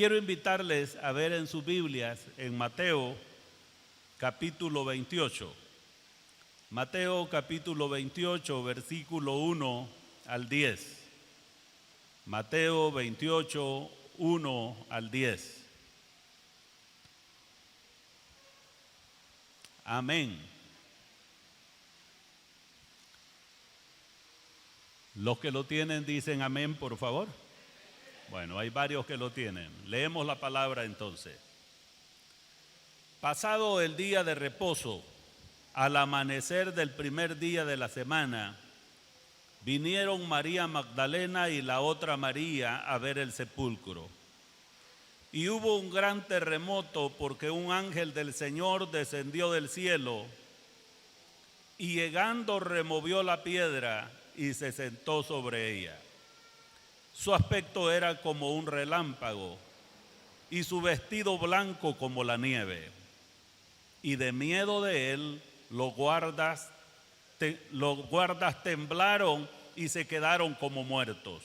quiero invitarles a ver en sus Biblias, en Mateo capítulo 28. Mateo capítulo 28, versículo 1 al 10. Mateo 28, 1 al 10. Amén. Los que lo tienen dicen amén, por favor. Bueno, hay varios que lo tienen. Leemos la palabra entonces. Pasado el día de reposo, al amanecer del primer día de la semana, vinieron María Magdalena y la otra María a ver el sepulcro. Y hubo un gran terremoto porque un ángel del Señor descendió del cielo y llegando removió la piedra y se sentó sobre ella. Su aspecto era como un relámpago y su vestido blanco como la nieve. Y de miedo de él, los guardas temblaron y se quedaron como muertos.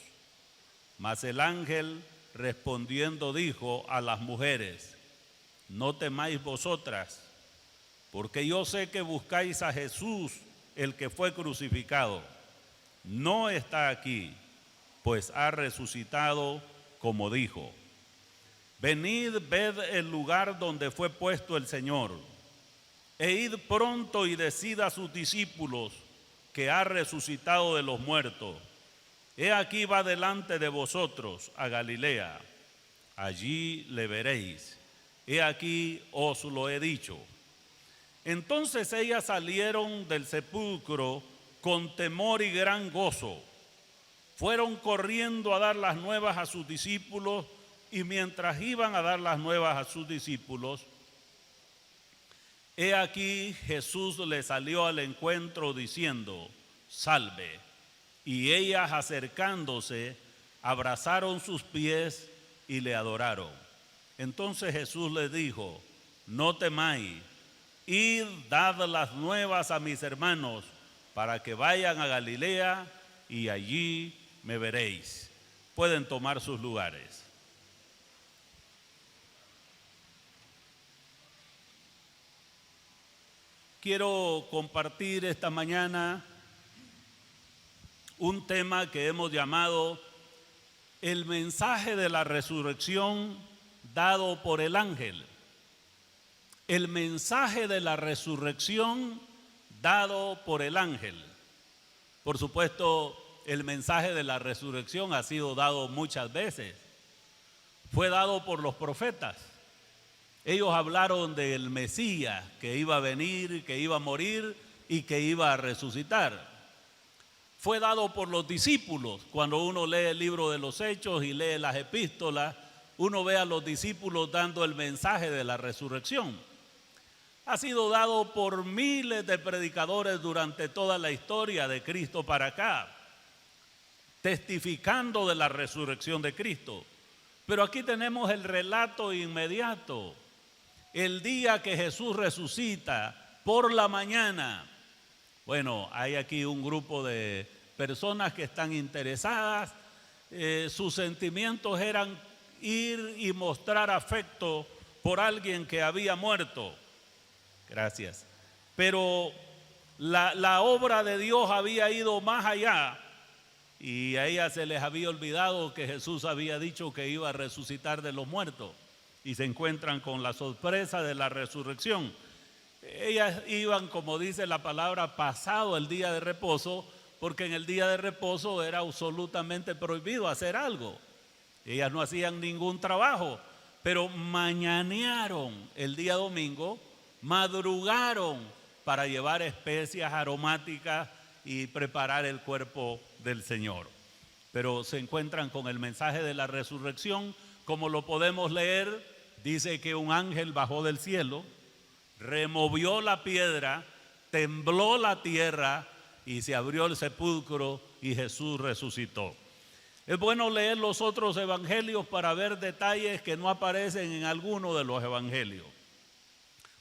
Mas el ángel respondiendo dijo a las mujeres: no temáis vosotras, porque yo sé que buscáis a Jesús, el que fue crucificado. No está aquí, pues ha resucitado como dijo. Venid, ved el lugar donde fue puesto el Señor, e id pronto y decid a sus discípulos que ha resucitado de los muertos. He aquí va delante de vosotros a Galilea, allí le veréis. He aquí os lo he dicho. Entonces ellas salieron del sepulcro con temor y gran gozo. Fueron corriendo a dar las nuevas a sus discípulos, y mientras iban a dar las nuevas a sus discípulos, he aquí Jesús les salió al encuentro diciendo: salve. Y ellas acercándose, abrazaron sus pies y le adoraron. Entonces Jesús les dijo: no temáis, id, dad las nuevas a mis hermanos, para que vayan a Galilea y allí me veréis. Pueden tomar sus lugares. Quiero compartir esta mañana un tema que hemos llamado el mensaje de la resurrección dado por el ángel. El mensaje de la resurrección dado por el ángel. Por supuesto, el mensaje de la resurrección ha sido dado muchas veces. Fue dado por los profetas. Ellos hablaron del Mesías que iba a venir, que iba a morir y que iba a resucitar. Fue dado por los discípulos. Cuando uno lee el libro de los Hechos y lee las epístolas, uno ve a los discípulos dando el mensaje de la resurrección. Ha sido dado por miles de predicadores durante toda la historia de Cristo para acá, testificando de la resurrección de Cristo. Pero aquí tenemos el relato inmediato. El día que Jesús resucita por la mañana. Bueno, hay aquí un grupo de personas que están interesadas. Sus sentimientos eran ir y mostrar afecto por alguien que había muerto. Gracias. Pero la obra de Dios había ido más allá y a ellas se les había olvidado que Jesús había dicho que iba a resucitar de los muertos y se encuentran con la sorpresa de la resurrección. Ellas iban, como dice la palabra, pasado el día de reposo, porque en el día de reposo era absolutamente prohibido hacer algo. Ellas no hacían ningún trabajo, pero mañanearon el día domingo, madrugaron para llevar especias aromáticas y preparar el cuerpo del Señor. Pero se encuentran con el mensaje de la resurrección, como lo podemos leer. Dice que un ángel bajó del cielo, removió la piedra, tembló la tierra y se abrió el sepulcro y Jesús resucitó. Es bueno leer los otros evangelios para ver detalles que no aparecen en alguno de los evangelios.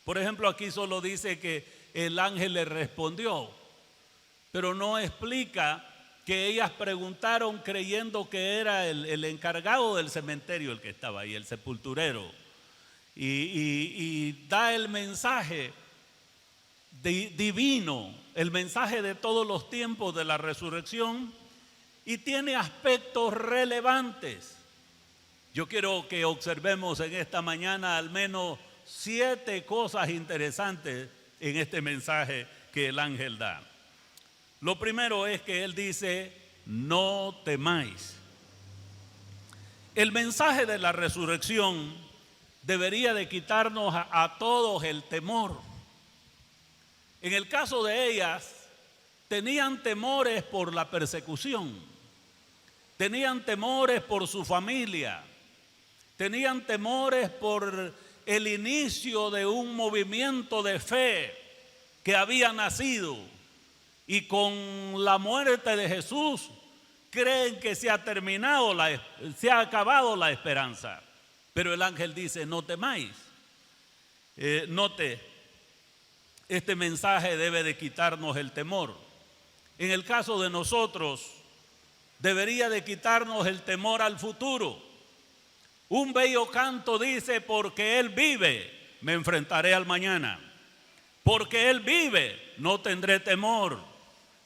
Por ejemplo, aquí solo dice que el ángel le respondió, pero no explica que ellas preguntaron creyendo que era el encargado del cementerio el que estaba ahí, el sepulturero. Y da el mensaje divino, el mensaje de todos los tiempos de la resurrección, y tiene aspectos relevantes. Yo quiero que observemos en esta mañana al menos 7 cosas interesantes en este mensaje que el ángel da. Lo primero es que él dice: no temáis. El mensaje de la resurrección debería de quitarnos a todos el temor. En el caso de ellas, tenían temores por la persecución, tenían temores por su familia, tenían temores por el inicio de un movimiento de fe que había nacido, y con la muerte de Jesús creen que se ha acabado la esperanza. Pero el ángel dice: no temáis. Note, este mensaje debe de quitarnos el temor. En el caso de nosotros, debería de quitarnos el temor al futuro. Un bello canto dice: porque Él vive, me enfrentaré al mañana. Porque Él vive, no tendré temor.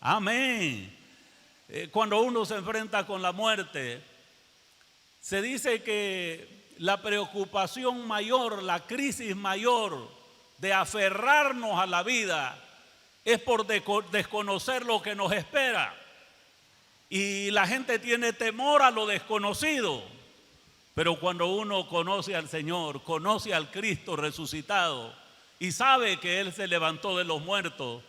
Amén. Cuando uno se enfrenta con la muerte, se dice que la preocupación mayor, la crisis mayor de aferrarnos a la vida es por desconocer lo que nos espera. Y la gente tiene temor a lo desconocido. Pero cuando uno conoce al Señor, conoce al Cristo resucitado y sabe que Él se levantó de los muertos,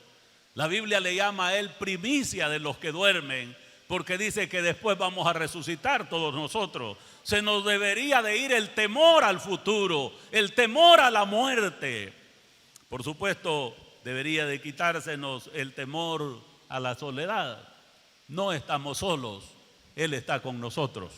la Biblia le llama a Él primicia de los que duermen, porque dice que después vamos a resucitar todos nosotros. Se nos debería de ir el temor al futuro, el temor a la muerte. Por supuesto, debería de quitársenos el temor a la soledad. No estamos solos, Él está con nosotros.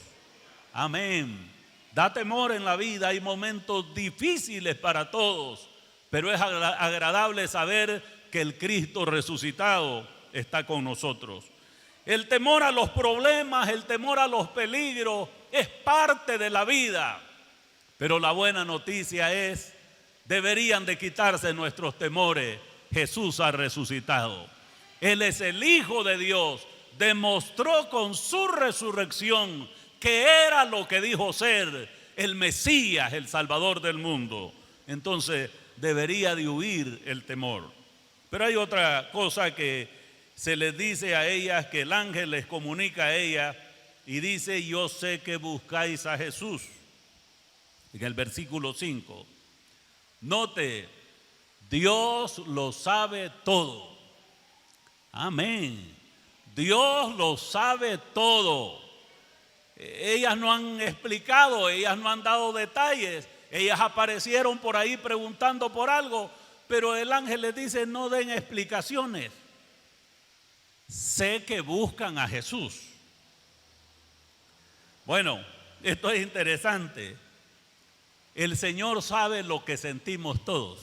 Amén. Da temor en la vida, hay momentos difíciles para todos, pero es agradable saber que el Cristo resucitado está con nosotros. El temor a los problemas, el temor a los peligros es parte de la vida, pero la buena noticia es: deberían de quitarse nuestros temores. Jesús ha resucitado. Él es el Hijo de Dios. Demostró con su resurrección que era lo que dijo ser: el Mesías, el Salvador del mundo. Entonces debería de huir el temor. Pero hay otra cosa que se les dice a ellas, que el ángel les comunica a ellas, y dice: yo sé que buscáis a Jesús. En el versículo 5. Note, Dios lo sabe todo. Amén. Dios lo sabe todo. Ellas no han explicado, ellas no han dado detalles. Ellas aparecieron por ahí preguntando por algo, pero el ángel les dice: no den explicaciones. Sé que buscan a Jesús. Bueno, esto es interesante. El Señor sabe lo que sentimos todos.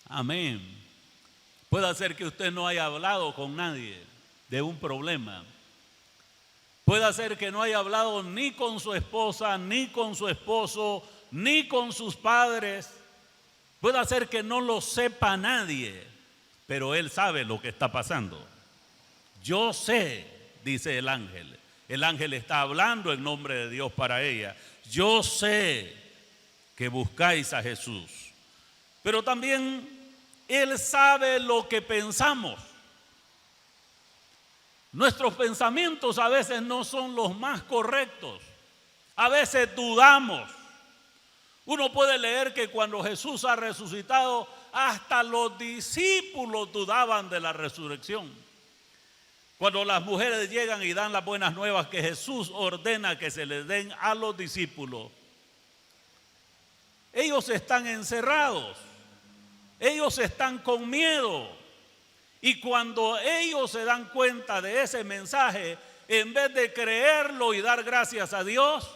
Amén. Puede ser que usted no haya hablado con nadie de un problema. Puede ser que no haya hablado ni con su esposa, ni con su esposo, ni con sus padres. Puede ser que no lo sepa nadie, pero Él sabe lo que está pasando. Yo sé, dice el ángel. El ángel está hablando en nombre de Dios para ella. Yo sé que buscáis a Jesús, pero también Él sabe lo que pensamos. Nuestros pensamientos a veces no son los más correctos. A veces dudamos. Uno puede leer que cuando Jesús ha resucitado, hasta los discípulos dudaban de la resurrección. Cuando las mujeres llegan y dan las buenas nuevas que Jesús ordena que se les den a los discípulos, ellos están encerrados, ellos están con miedo. Y cuando ellos se dan cuenta de ese mensaje, en vez de creerlo y dar gracias a Dios,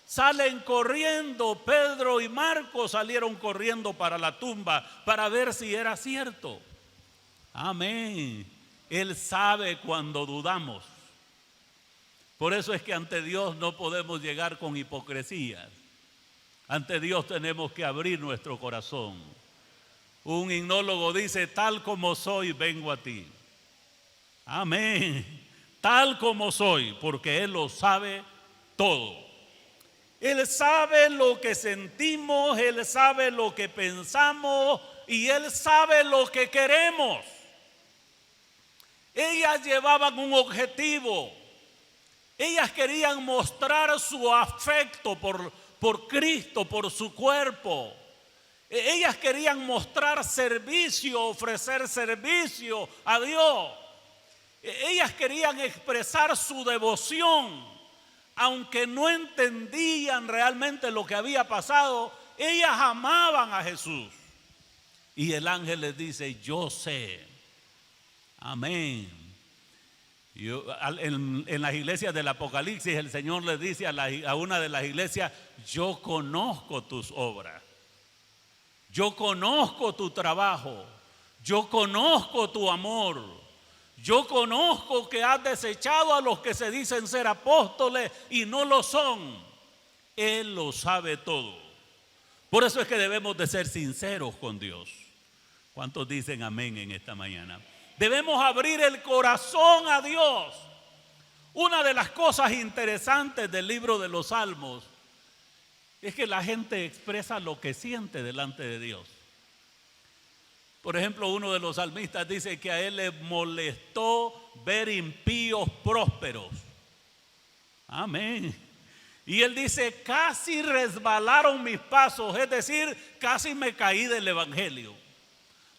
salen corriendo. Pedro y Marcos salieron corriendo para la tumba para ver si era cierto. Amén. Él sabe cuando dudamos. Por eso es que ante Dios no podemos llegar con hipocresía. Ante Dios tenemos que abrir nuestro corazón. Un himnólogo dice: tal como soy, vengo a ti. Amén. Tal como soy, porque Él lo sabe todo. Él sabe lo que sentimos, Él sabe lo que pensamos y Él sabe lo que queremos. Ellas llevaban un objetivo. Ellas querían mostrar su afecto por Cristo, por su cuerpo. Ellas querían mostrar servicio, ofrecer servicio a Dios. Ellas querían expresar su devoción, aunque no entendían realmente lo que había pasado. Ellas amaban a Jesús. Y el ángel les dice: yo sé. Amén. En las iglesias del Apocalipsis, el Señor le dice a una de las iglesias: yo conozco tus obras, yo conozco tu trabajo, yo conozco tu amor, yo conozco que has desechado a los que se dicen ser apóstoles y no lo son. Él lo sabe todo. Por eso es que debemos de ser sinceros con Dios. ¿Cuántos dicen amén en esta mañana? Debemos abrir el corazón a Dios. Una de las cosas interesantes del libro de los Salmos es que la gente expresa lo que siente delante de Dios. Por ejemplo, uno de los salmistas dice que a él le molestó ver impíos prósperos. Amén. Y él dice: casi resbalaron mis pasos, es decir, casi me caí del evangelio,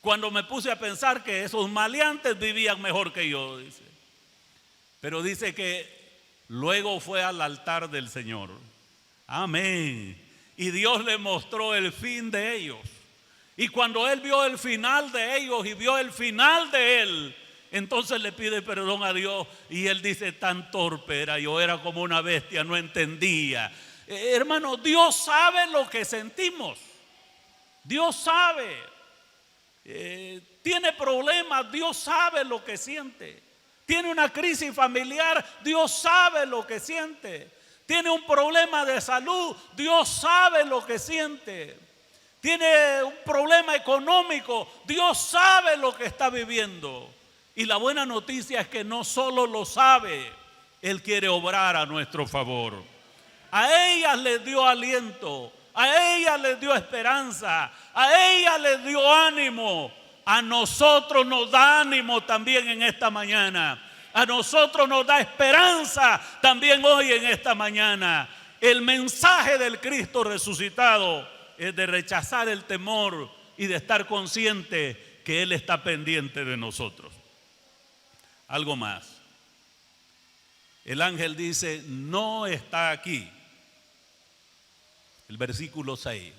cuando me puse a pensar que esos maleantes vivían mejor que yo, dice. Pero dice que luego fue al altar del Señor. Amén. Y Dios le mostró el fin de ellos. Y cuando él vio el final de ellos y vio el final de él, entonces le pide perdón a Dios. Y él dice: tan torpe era yo, era como una bestia, no entendía. Hermano, Dios sabe lo que sentimos. Dios sabe. Tiene problemas, Dios sabe lo que siente. Tiene una crisis familiar, Dios sabe lo que siente. Tiene un problema de salud, Dios sabe lo que siente. Tiene un problema económico, Dios sabe lo que está viviendo. Y la buena noticia es que no solo lo sabe, Él quiere obrar a nuestro favor. A ellas les dio aliento, a ella les dio esperanza, a ella les dio ánimo. A nosotros nos da ánimo también en esta mañana. A nosotros nos da esperanza también hoy en esta mañana. El mensaje del Cristo resucitado es de rechazar el temor y de estar consciente que Él está pendiente de nosotros. Algo más. El ángel dice: no está aquí. El versículo 6.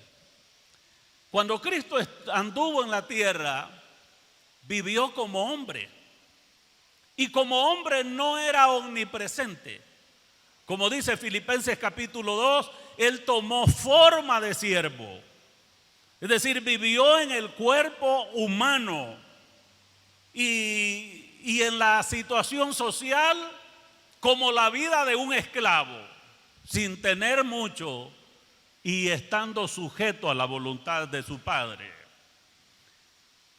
Cuando Cristo anduvo en la tierra, vivió como hombre. Y como hombre no era omnipresente. Como dice Filipenses capítulo 2, Él tomó forma de siervo. Es decir, vivió en el cuerpo humano. Y en la situación social como la vida de un esclavo, sin tener mucho y estando sujeto a la voluntad de su padre.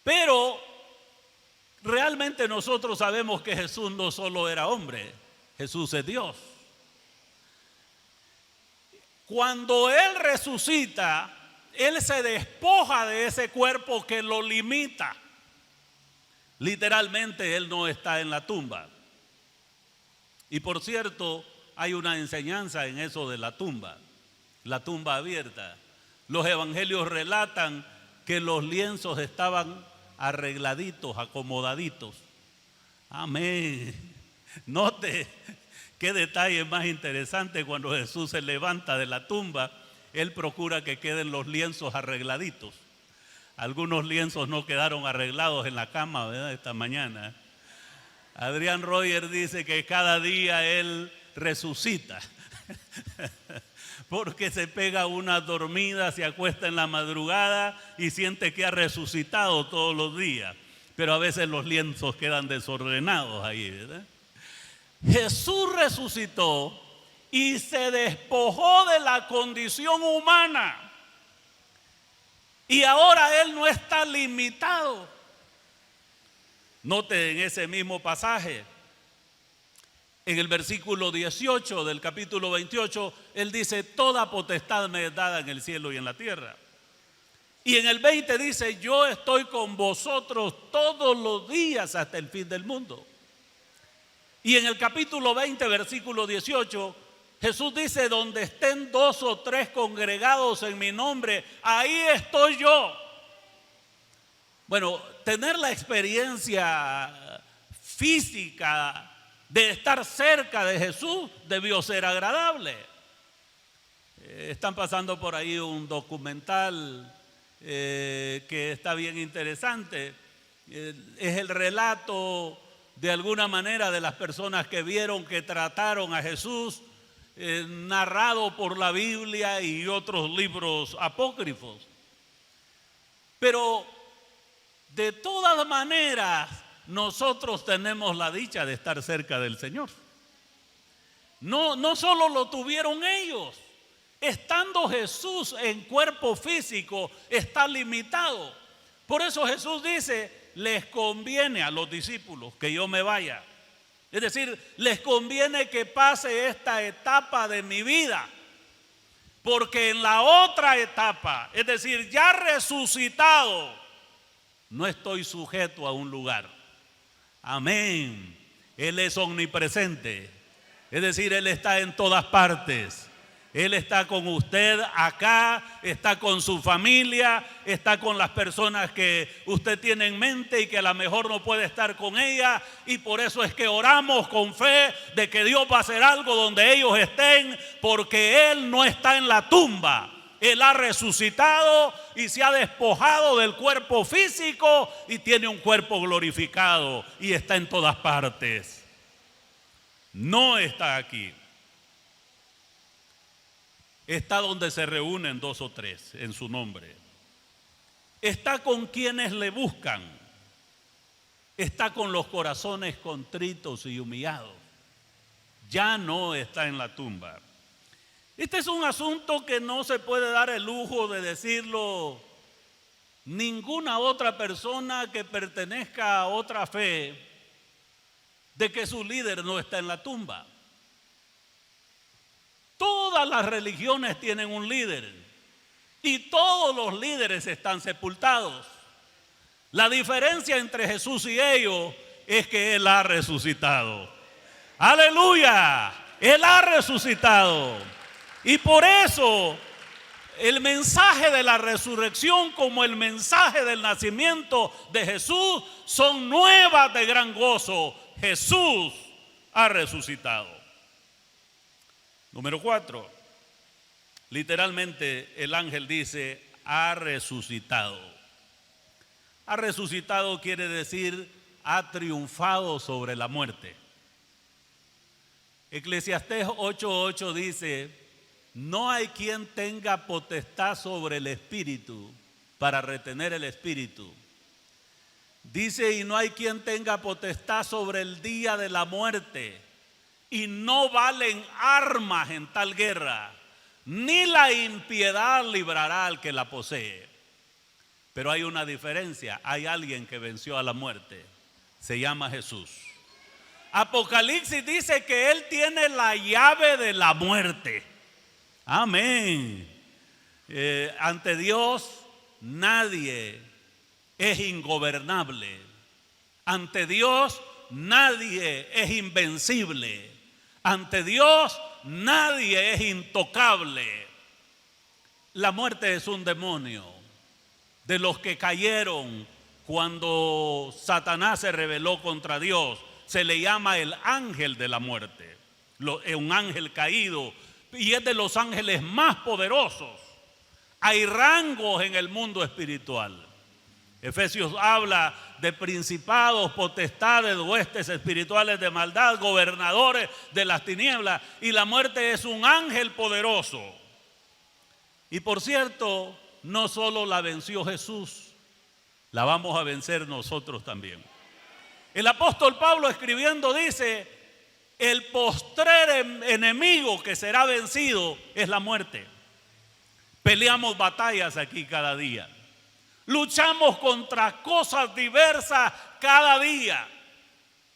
Pero realmente nosotros sabemos que Jesús no solo era hombre, Jesús es Dios. Cuando Él resucita, Él se despoja de ese cuerpo que lo limita. Literalmente Él no está en la tumba. Y por cierto, hay una enseñanza en eso de la tumba abierta. Los evangelios relatan que los lienzos estaban arregladitos, acomodaditos. Amén. Note qué detalle más interesante: cuando Jesús se levanta de la tumba, Él procura que queden los lienzos arregladitos. Algunos lienzos no quedaron arreglados en la cama, ¿verdad? Esta mañana Adrián Roger dice que cada día él resucita porque se pega una dormida, se acuesta en la madrugada y siente que ha resucitado todos los días. pero a veces los lienzos quedan desordenados ahí, ¿verdad? Jesús resucitó y se despojó de la condición humana. Y ahora Él no está limitado. Note en ese mismo pasaje, en el versículo 18 del capítulo 28, Él dice: toda potestad me es dada en el cielo y en la tierra. Y en el 20 dice: yo estoy con vosotros todos los días hasta el fin del mundo. Y en el capítulo 20, versículo 18, Jesús dice: donde estén 2 o 3 congregados en mi nombre, ahí estoy yo. Bueno, tener la experiencia física de estar cerca de Jesús debió ser agradable. Están pasando por ahí un documental que está bien interesante. Es el relato de alguna manera de las personas que vieron, que trataron a Jesús, narrado por la Biblia y otros libros apócrifos. Pero de todas maneras, nosotros tenemos la dicha de estar cerca del Señor. No solo lo tuvieron ellos. Estando Jesús en cuerpo físico, está limitado. Por eso Jesús dice: les conviene a los discípulos que yo me vaya. Es decir, les conviene que pase esta etapa de mi vida, porque en la otra etapa, es decir, ya resucitado, no estoy sujeto a un lugar. Amén. Él es omnipresente, es decir, Él está en todas partes. Él está con usted acá, está con su familia, está con las personas que usted tiene en mente y que a lo mejor no puede estar con ella. Y por eso es que oramos con fe de que Dios va a hacer algo donde ellos estén, porque Él no está en la tumba. Él ha resucitado y se ha despojado del cuerpo físico y tiene un cuerpo glorificado y está en todas partes. No está aquí. Está donde se reúnen 2 o 3 en su nombre. Está con quienes le buscan. Está con los corazones contritos y humillados. Ya no está en la tumba. Este es un asunto que no se puede dar el lujo de decirlo ninguna otra persona que pertenezca a otra fe, de que su líder no está en la tumba. Todas las religiones tienen un líder y todos los líderes están sepultados. La diferencia entre Jesús y ellos es que Él ha resucitado. ¡Aleluya! Él ha resucitado. Y por eso el mensaje de la resurrección, como el mensaje del nacimiento de Jesús, son nuevas de gran gozo. Jesús ha resucitado. Número 4, literalmente el ángel dice: ha resucitado. Ha resucitado quiere decir ha triunfado sobre la muerte. Eclesiastés 8:8 dice: no hay quien tenga potestad sobre el espíritu para retener el espíritu. Dice: y no hay quien tenga potestad sobre el día de la muerte. Y no valen armas en tal guerra, ni la impiedad librará al que la posee. Pero hay una diferencia, hay alguien que venció a la muerte, se llama Jesús. Apocalipsis dice que Él tiene la llave de la muerte. Amén. Ante Dios nadie es ingobernable. Ante Dios nadie es invencible. Ante Dios nadie es intocable. La muerte es un demonio de los que cayeron cuando Satanás se rebeló contra Dios. Se le llama el ángel de la muerte, un ángel caído, y es de los ángeles más poderosos. Hay rangos en el mundo espiritual. Efesios habla de principados, potestades, huestes espirituales de maldad, gobernadores de las tinieblas, y la muerte es un ángel poderoso. Y por cierto, no solo la venció Jesús, la vamos a vencer nosotros también. El apóstol Pablo escribiendo dice, el postrer enemigo que será vencido es la muerte. Peleamos batallas aquí cada día. Luchamos contra cosas diversas cada día.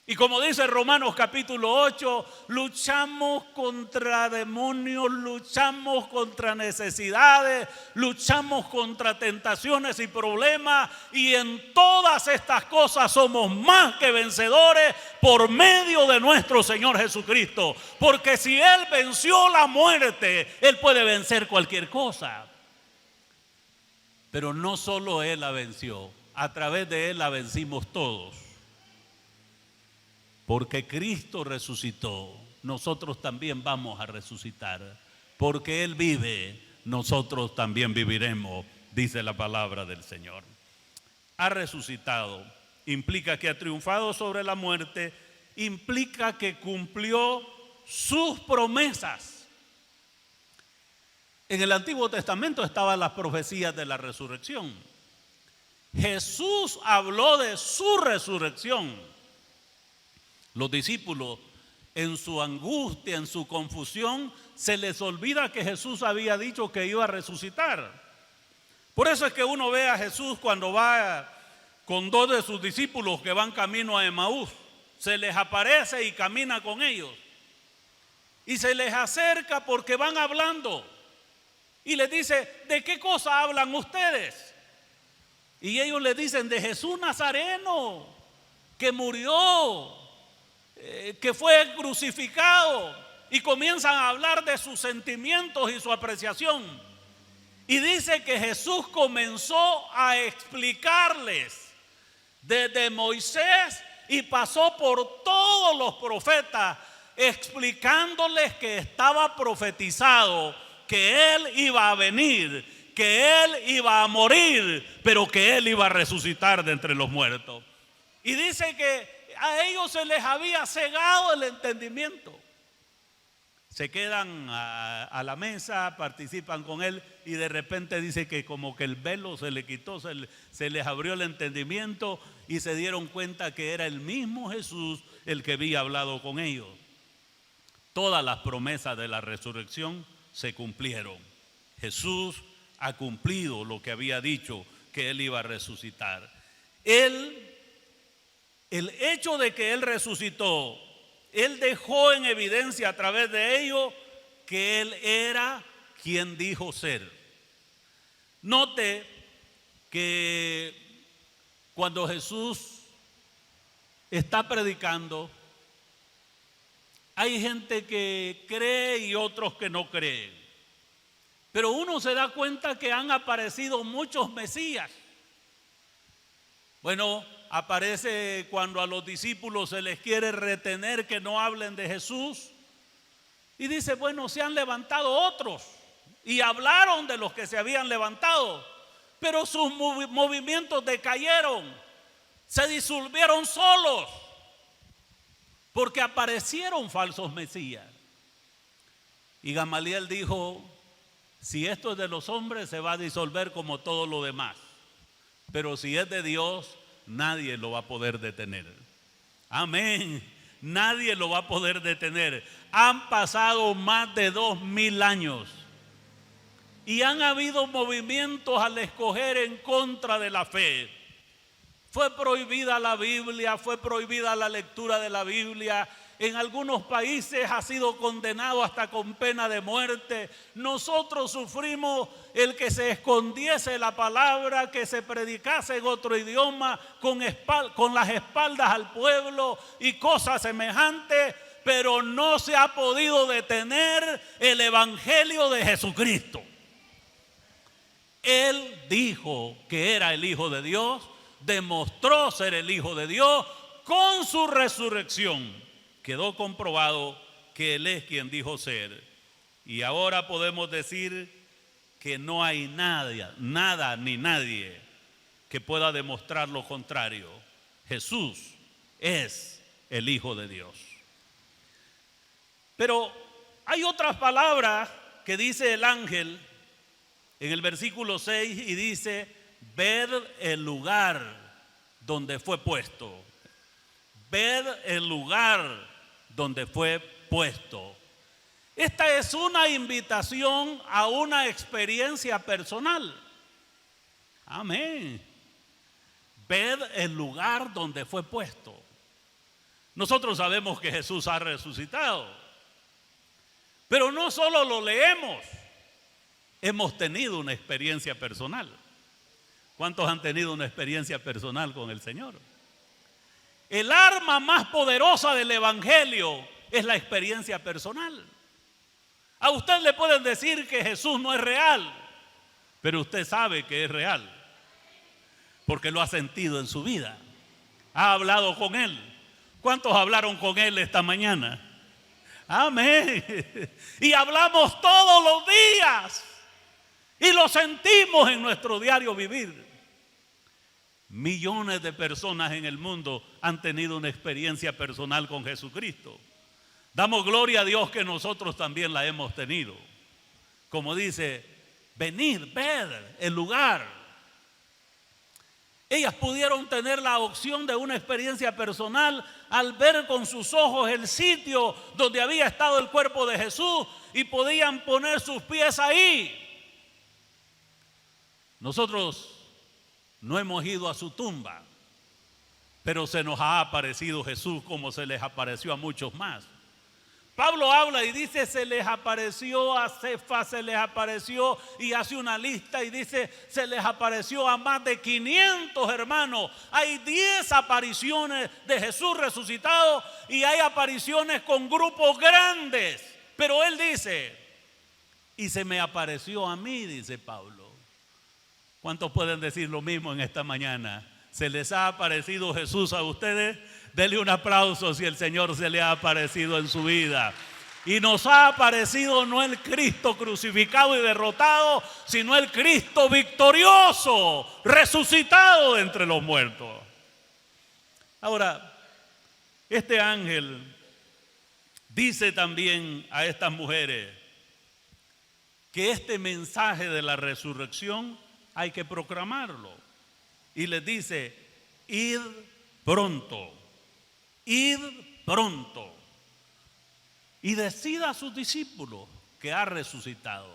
Y como dice Romanos capítulo 8, luchamos contra demonios, luchamos contra necesidades, luchamos contra tentaciones y problemas. Y en todas estas cosas somos más que vencedores por medio de nuestro Señor Jesucristo. Porque si Él venció la muerte, Él puede vencer cualquier cosa. Pero no solo Él la venció, a través de Él la vencimos todos. Porque Cristo resucitó, nosotros también vamos a resucitar. Porque Él vive, nosotros también viviremos, dice la palabra del Señor. Ha resucitado, implica que ha triunfado sobre la muerte, implica que cumplió sus promesas. En el Antiguo Testamento estaban las profecías de la resurrección. Jesús habló de su resurrección. Los discípulos, en su angustia, en su confusión, se les olvida que Jesús había dicho que iba a resucitar. Por eso es que uno ve a Jesús cuando va con dos de sus discípulos que van camino a Emaús. Se les aparece y camina con ellos. Y se les acerca porque van hablando. Y les dice, ¿de qué cosa hablan ustedes? Y ellos le dicen, de Jesús Nazareno, que murió, que fue crucificado, y comienzan a hablar de sus sentimientos y su apreciación. Y dice que Jesús comenzó a explicarles desde Moisés y pasó por todos los profetas, explicándoles que estaba profetizado que Él iba a venir, que Él iba a morir, pero que Él iba a resucitar de entre los muertos. Y dice que a ellos se les había cegado el entendimiento. Se quedan a la mesa, participan con Él y de repente dice que como que el velo se le quitó, se les abrió el entendimiento y se dieron cuenta que era el mismo Jesús el que había hablado con ellos. Todas las promesas de la resurrección se cumplieron. Jesús ha cumplido lo que había dicho, que Él iba a resucitar. El hecho de que Él resucitó, Él dejó en evidencia a través de ello que Él era quien dijo ser. Note que cuando Jesús está predicando, hay gente que cree y otros que no creen. Pero uno se da cuenta que han aparecido muchos mesías. Bueno, aparece cuando a los discípulos se les quiere retener que no hablen de Jesús. Y dice, bueno, se han levantado otros. Y hablaron de los que se habían levantado. Pero sus movimientos decayeron. Se disolvieron solos. Porque aparecieron falsos mesías. Y Gamaliel dijo, si esto es de los hombres se va a disolver como todo lo demás. Pero si es de Dios, nadie lo va a poder detener. Amén. Nadie lo va a poder detener. Han pasado más de 2000 años. Y han habido movimientos al escoger en contra de la fe. Fue prohibida la Biblia, fue prohibida la lectura de la Biblia. En algunos países ha sido condenado hasta con pena de muerte. Nosotros sufrimos el que se escondiese la palabra, que se predicase en otro idioma con las espaldas al pueblo y cosas semejantes, pero no se ha podido detener el evangelio de Jesucristo. Él dijo que era el Hijo de Dios, demostró ser el Hijo de Dios con su resurrección. Quedó comprobado que Él es quien dijo ser. Y ahora podemos decir que no hay nada ni nadie que pueda demostrar lo contrario. Jesús es el Hijo de Dios. Pero hay otras palabras que dice el ángel en el versículo 6 y dice, ved el lugar donde fue puesto. Ved el lugar donde fue puesto. Esta es una invitación a una experiencia personal. Amén. Ved el lugar donde fue puesto. Nosotros sabemos que Jesús ha resucitado, pero no solo lo leemos, hemos tenido una experiencia personal. ¿Cuántos han tenido una experiencia personal con el Señor? El arma más poderosa del Evangelio es la experiencia personal. A usted le pueden decir que Jesús no es real, pero usted sabe que es real, porque lo ha sentido en su vida. Ha hablado con Él. ¿Cuántos hablaron con Él esta mañana? Amén. Y hablamos todos los días y lo sentimos en nuestro diario vivir. Millones de personas en el mundo han tenido una experiencia personal con Jesucristo. Damos gloria a Dios que nosotros también la hemos tenido. Como dice, venid, ved el lugar. Ellas pudieron tener la opción de una experiencia personal al ver con sus ojos el sitio donde había estado el cuerpo de Jesús y podían poner sus pies ahí. Nosotros no hemos ido a su tumba, pero se nos ha aparecido Jesús como se les apareció a muchos más. Pablo habla y dice, se les apareció a Cefas, se les apareció, y hace una lista y dice, se les apareció a más de 500 hermanos. Hay 10 apariciones de Jesús resucitado y hay apariciones con grupos grandes. Pero él dice, y se me apareció a mí, dice Pablo. ¿Cuántos pueden decir lo mismo en esta mañana? ¿Se les ha aparecido Jesús a ustedes? Dele un aplauso si el Señor se le ha aparecido en su vida. Y nos ha aparecido no el Cristo crucificado y derrotado, sino el Cristo victorioso, resucitado de entre los muertos. Ahora, este ángel dice también a estas mujeres que este mensaje de la resurrección hay que proclamarlo. Y les dice, id pronto. Id pronto y decida a sus discípulos que ha resucitado.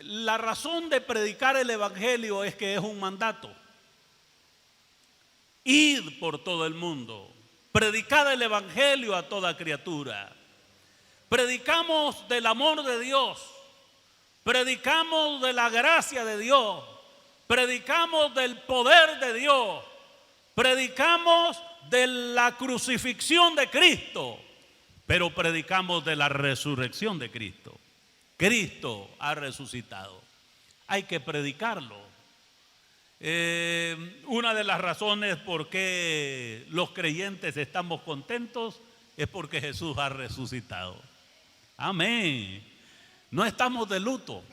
La razón de predicar el Evangelio es que es un mandato. Id por todo el mundo, predicad el Evangelio a toda criatura. Predicamos del amor de Dios, predicamos de la gracia de Dios, predicamos del poder de Dios. Predicamos de la crucifixión de Cristo, pero predicamos de la resurrección de Cristo. Cristo ha resucitado. Hay que predicarlo. Una de las razones por qué los creyentes estamos contentos es porque Jesús ha resucitado. Amén. No estamos de luto,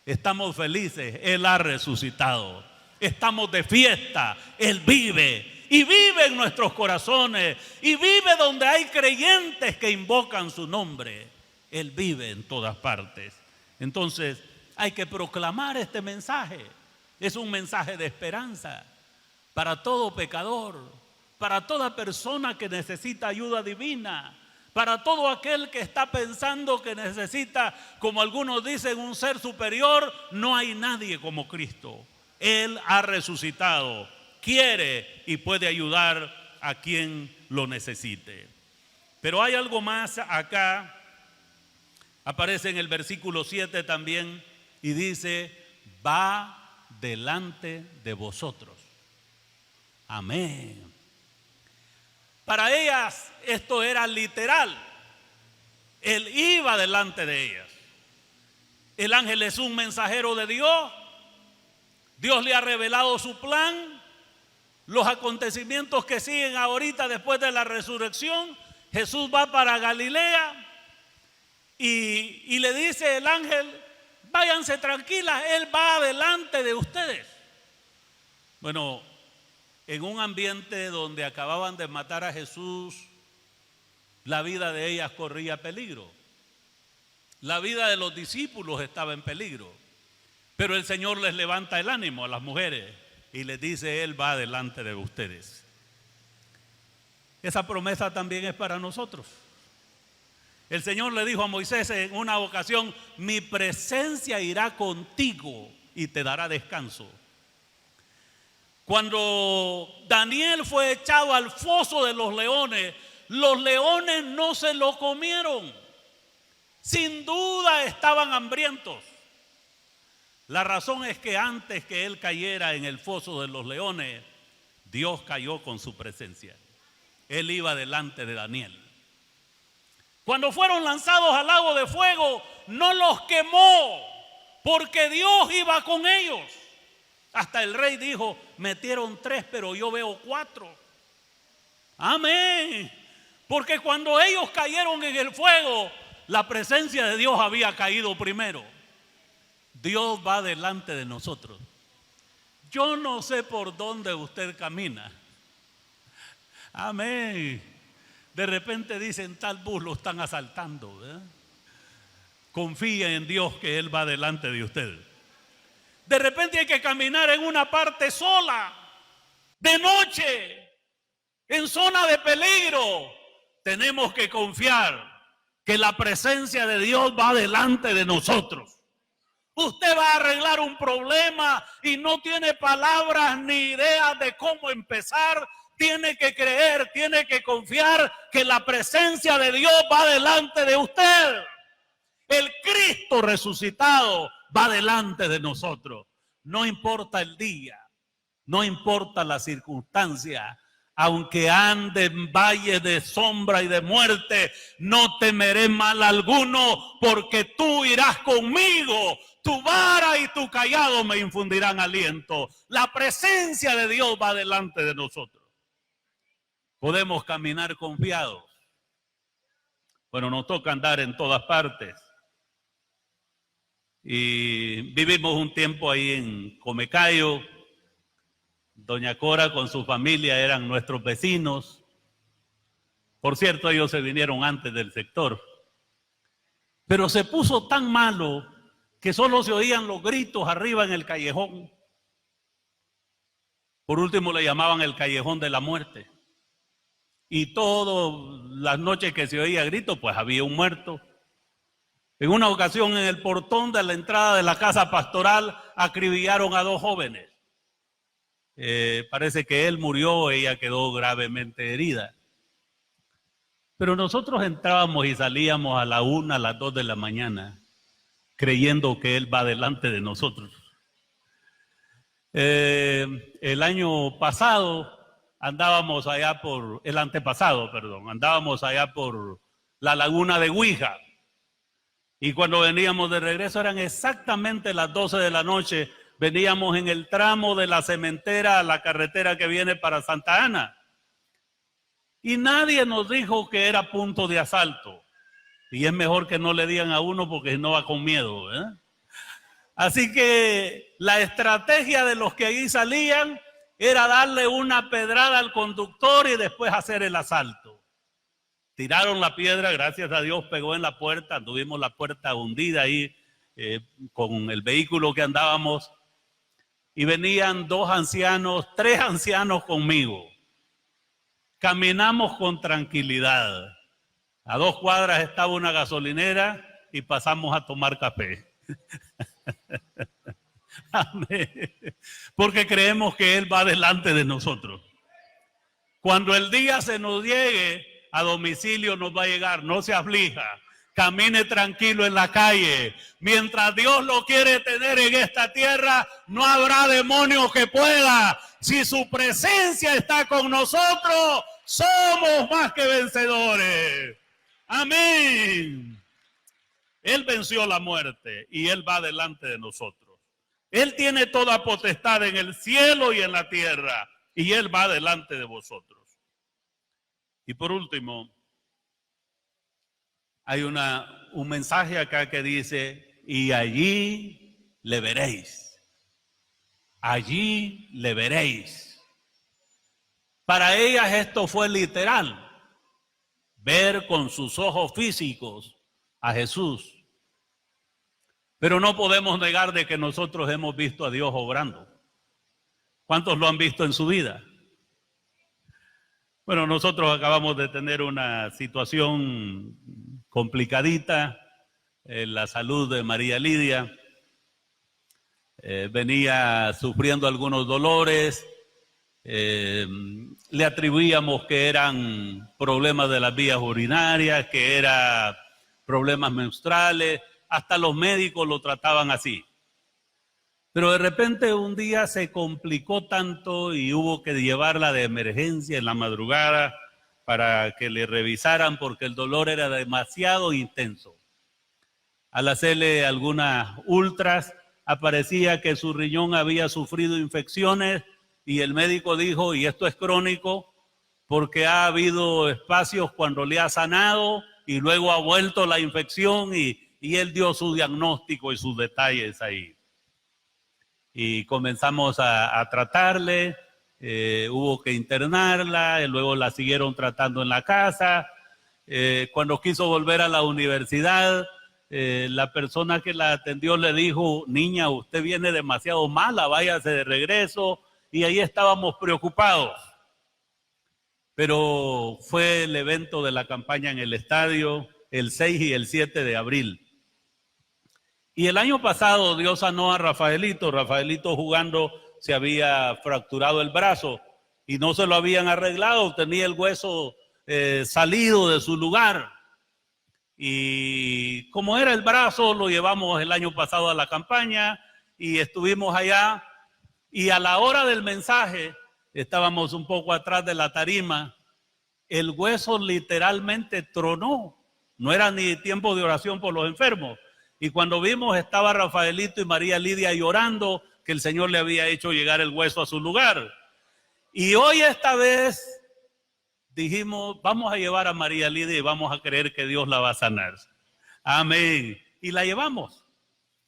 estamos felices. Él ha resucitado. Estamos de fiesta, Él vive y vive en nuestros corazones y vive donde hay creyentes que invocan su nombre. Él vive en todas partes. Entonces hay que proclamar este mensaje. Es un mensaje de esperanza para todo pecador, para toda persona que necesita ayuda divina, para todo aquel que está pensando que necesita, como algunos dicen, un ser superior. No hay nadie como Cristo. Él ha resucitado, quiere y puede ayudar a quien lo necesite. Pero hay algo más acá, aparece en el versículo 7 también, y dice, va delante de vosotros. Amén. Para ellas esto era literal. Él iba delante de ellas. El ángel es un mensajero de Dios. Dios le ha revelado su plan, los acontecimientos que siguen ahorita después de la resurrección. Jesús va para Galilea y le dice el ángel, váyanse tranquilas, Él va adelante de ustedes. Bueno, en un ambiente donde acababan de matar a Jesús, la vida de ellas corría peligro. La vida de los discípulos estaba en peligro. Pero el Señor les levanta el ánimo a las mujeres y les dice, Él va delante de ustedes. Esa promesa también es para nosotros. El Señor le dijo a Moisés en una ocasión, mi presencia irá contigo y te dará descanso. Cuando Daniel fue echado al foso de los leones no se lo comieron. Sin duda estaban hambrientos. La razón es que antes que él cayera en el foso de los leones, Dios cayó con su presencia. Él iba delante de Daniel. Cuando fueron lanzados al lago de fuego, no los quemó, porque Dios iba con ellos. Hasta el rey dijo, metieron 3, pero yo veo 4. Amén. Porque cuando ellos cayeron en el fuego, la presencia de Dios había caído primero. Dios va delante de nosotros. Yo no sé por dónde usted camina. Amén. De repente dicen, tal bus lo están asaltando, ¿verdad? Confíe en Dios que Él va delante de usted. De repente hay que caminar en una parte sola, de noche, en zona de peligro. Tenemos que confiar que la presencia de Dios va delante de nosotros. Usted va a arreglar un problema y no tiene palabras ni ideas de cómo empezar. Tiene que creer, tiene que confiar que la presencia de Dios va delante de usted. El Cristo resucitado va delante de nosotros. No importa el día, no importa la circunstancia. Aunque ande en valle de sombra y de muerte, no temeré mal alguno, porque tú irás conmigo. Tu vara y tu cayado me infundirán aliento. La presencia de Dios va delante de nosotros. Podemos caminar confiados. Bueno, nos toca andar en todas partes. Y vivimos un tiempo ahí en Comecayo. Doña Cora con su familia eran nuestros vecinos. Por cierto, ellos se vinieron antes del sector. Pero se puso tan malo que solo se oían los gritos arriba en el callejón. Por último le llamaban el callejón de la muerte. Y todas las noches que se oía gritos, pues había un muerto. En una ocasión en el portón de la entrada de la casa pastoral acribillaron a 2 jóvenes. Parece que él murió, ella quedó gravemente herida. Pero nosotros entrábamos y salíamos a la 1, a las 2 de la mañana, creyendo que Él va delante de nosotros. El año pasado andábamos allá andábamos allá por la laguna de Huija. Y cuando veníamos de regreso eran exactamente las 12 de la noche. Veníamos en el tramo de la cementera a la carretera que viene para Santa Ana. Y nadie nos dijo que era punto de asalto. Y es mejor que no le digan a uno porque no va con miedo, ¿eh? Así que la estrategia de los que ahí salían era darle una pedrada al conductor y después hacer el asalto. Tiraron la piedra, gracias a Dios pegó en la puerta, tuvimos la puerta hundida ahí con el vehículo que andábamos. Y venían 2 ancianos, 3 ancianos conmigo. Caminamos con tranquilidad. A 2 cuadras estaba una gasolinera y pasamos a tomar café. Amén. Porque creemos que Él va delante de nosotros. Cuando el día se nos llegue, a domicilio nos va a llegar, no se aflija. Camine tranquilo en la calle. Mientras Dios lo quiere tener en esta tierra, no habrá demonio que pueda. Si su presencia está con nosotros, somos más que vencedores. Amén. Él venció la muerte y Él va delante de nosotros. Él tiene toda potestad en el cielo y en la tierra y Él va delante de vosotros. Y por último, hay un mensaje acá que dice, y allí le veréis. Allí le veréis. Para ellas esto fue literal. Ver con sus ojos físicos a Jesús. Pero no podemos negar de que nosotros hemos visto a Dios obrando. ¿Cuántos lo han visto en su vida? Bueno, nosotros acabamos de tener una situación complicadita en la salud de María Lidia. Venía sufriendo algunos dolores. Le atribuíamos que eran problemas de las vías urinarias, que eran problemas menstruales. Hasta los médicos lo trataban así. Pero de repente un día se complicó tanto y hubo que llevarla de emergencia en la madrugada para que le revisaran porque el dolor era demasiado intenso. Al hacerle algunas ultras, aparecía que su riñón había sufrido infecciones y el médico dijo, y esto es crónico, porque ha habido espacios cuando le ha sanado y luego ha vuelto la infección y él dio su diagnóstico y sus detalles ahí. Y comenzamos a tratarle, hubo que internarla, y luego la siguieron tratando en la casa. Cuando quiso volver a la universidad, la persona que la atendió le dijo, niña, usted viene demasiado mala, váyase de regreso. Y ahí estábamos preocupados. Pero fue el evento de la campaña en el estadio el 6 y el 7 de abril. Y el año pasado Dios sanó a Rafaelito. Rafaelito jugando se había fracturado el brazo y no se lo habían arreglado, tenía el hueso salido de su lugar. Y como era el brazo, lo llevamos el año pasado a la campaña y estuvimos allá. Y a la hora del mensaje, estábamos un poco atrás de la tarima, el hueso literalmente tronó. No era ni tiempo de oración por los enfermos. Y cuando vimos estaba Rafaelito y María Lidia llorando que el Señor le había hecho llegar el hueso a su lugar. Y hoy esta vez dijimos, vamos a llevar a María Lidia y vamos a creer que Dios la va a sanar. Amén. Y la llevamos.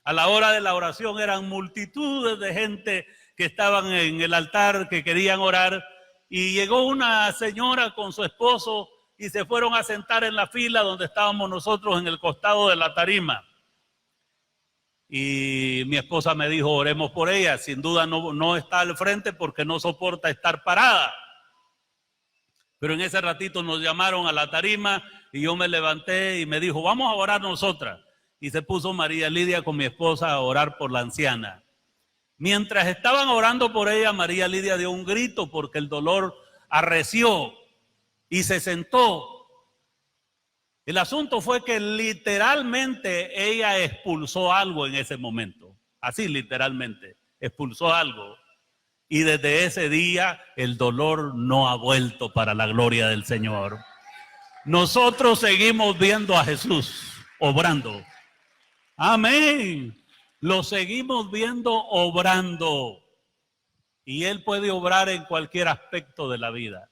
A la hora de la oración eran multitudes de gente que estaban en el altar, que querían orar. Y llegó una señora con su esposo y se fueron a sentar en la fila donde estábamos nosotros en el costado de la tarima. Y mi esposa me dijo, oremos por ella. Sin duda no está al frente porque no soporta estar parada. Pero en ese ratito nos llamaron a la tarima y yo me levanté y me dijo, vamos a orar nosotras. Y se puso María Lidia con mi esposa a orar por la anciana. Mientras estaban orando por ella, María Lidia dio un grito porque el dolor arreció y se sentó. El asunto fue que literalmente ella expulsó algo en ese momento. Así literalmente, expulsó algo. Y desde ese día el dolor no ha vuelto para la gloria del Señor. Nosotros seguimos viendo a Jesús obrando. Amén. Lo seguimos viendo obrando. Y Él puede obrar en cualquier aspecto de la vida.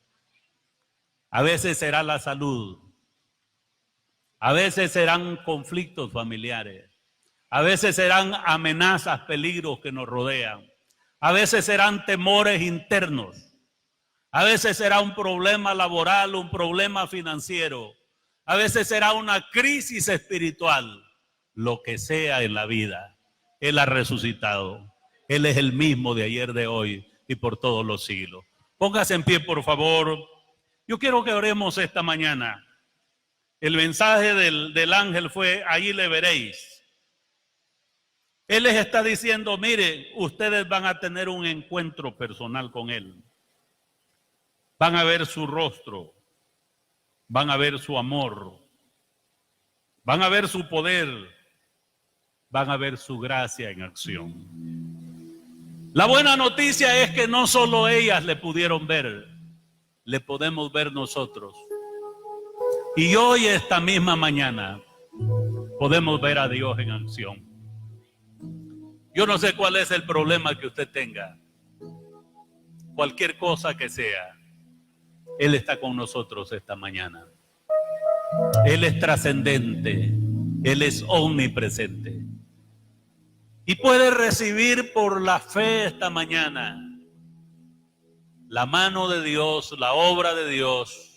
A veces será la salud. A veces serán conflictos familiares. A veces serán amenazas, peligros que nos rodean. A veces serán temores internos. A veces será un problema laboral, un problema financiero. A veces será una crisis espiritual. Lo que sea en la vida, Él ha resucitado. Él es el mismo de ayer, de hoy y por todos los siglos. Póngase en pie, por favor. Yo quiero que oremos esta mañana. El mensaje del ángel fue, ahí le veréis. Él les está diciendo, mire, ustedes van a tener un encuentro personal con Él. Van a ver su rostro, van a ver su amor, van a ver su poder, van a ver su gracia en acción. La buena noticia es que no solo ellas le pudieron ver, le podemos ver nosotros. Y hoy, esta misma mañana, podemos ver a Dios en acción. Yo no sé cuál es el problema que usted tenga. Cualquier cosa que sea, Él está con nosotros esta mañana. Él es trascendente. Él es omnipresente. Y puede recibir por la fe esta mañana la mano de Dios, la obra de Dios,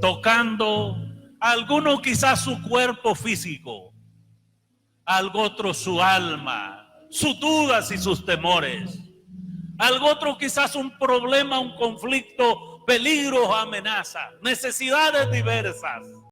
tocando a algunos quizás su cuerpo físico, algo otro su alma, sus dudas y sus temores. Algo otro quizás un problema, un conflicto, peligros, amenazas, necesidades diversas.